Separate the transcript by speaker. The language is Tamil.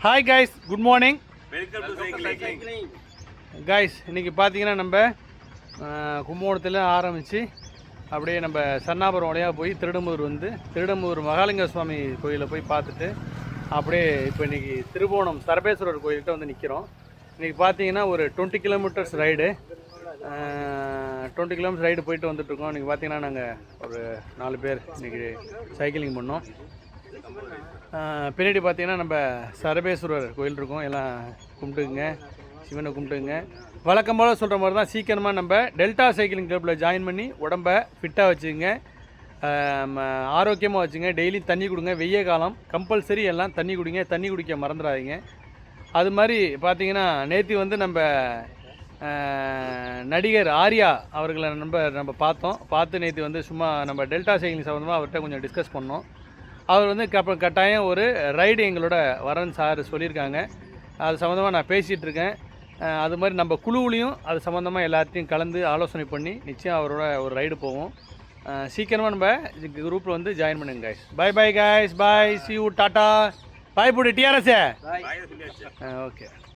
Speaker 1: Hi guys, good morning.
Speaker 2: Welcome to cycling.
Speaker 1: Guys, இன்றைக்கி பார்த்தீங்கன்னா நம்ம கும்பகோணத்தில் ஆரம்பித்து அப்படியே நம்ம சன்னாபுரம் வழியாக போய் திருடம்பூர் மகாலிங்க சுவாமி கோயிலில் போய் பார்த்துட்டு அப்படியே இப்போ இன்றைக்கி திருவோணம் சரபேஸ்வரர் கோயில்கிட்ட வந்து நிற்கிறோம். இன்றைக்கி பார்த்தீங்கன்னா ஒரு 20 கிலோமீட்டர்ஸ் ரைடு, 20 கிலோமீட்டர் ரைடு போயிட்டு வந்துட்டுருக்கோம். இன்றைக்கி பார்த்தீங்கன்னா நாங்கள் ஒரு 4 பேர் இன்றைக்கி சைக்கிளிங் பண்ணோம். பின்னாடி பார்த்தீங்கன்னா நம்ம சரபேஸ்வரர் கோயில் இருக்கும், எல்லாம் கும்பிட்டுக்குங்க, சிவனை கும்பிட்டுங்க. வழக்கம் போல் சொல்கிற மாதிரி தான், சீக்கிரமாக நம்ம டெல்டா சைக்கிளிங் கிளப்பில் ஜாயின் பண்ணி உடம்பை ஃபிட்டாக வச்சுக்கோங்க, ஆரோக்கியமாக வச்சுங்க. டெய்லி தண்ணி கொடுங்க, வெய்ய காலம் கம்பல்சரி எல்லாம் தண்ணி குடிங்க, தண்ணி குடிக்க மறந்துடாதீங்க. அது மாதிரி பார்த்தீங்கன்னா நேற்று வந்து நம்ம நடிகர் ஆர்யா அவர்களை நம்ம பார்த்து நேற்று வந்து சும்மா நம்ம டெல்டா சைக்கிளிங் சம்மந்தமாக அவர்கிட்ட கொஞ்சம் டிஸ்கஸ் பண்ணோம். அவர் வந்து கட்டாயம் ஒரு ரைடு எங்களோட வரேன்னு சார் சொல்லியிருக்காங்க. அது சம்மந்தமாக நான் பேசிகிட்டு இருக்கேன். அது மாதிரி நம்ம குழுவுலையும் அது சம்மந்தமாக எல்லாத்தையும் கலந்து ஆலோசனை பண்ணி நிச்சயம் அவரோட ஒரு ரைடு போவோம். சீக்கிரமாக நம்ம குரூப்பில் வந்து ஜாயின் பண்ணுங்க guys. Bye bye guys, bye, see you, tata, bye. போடு டிஆர்எஸ். ஓகே.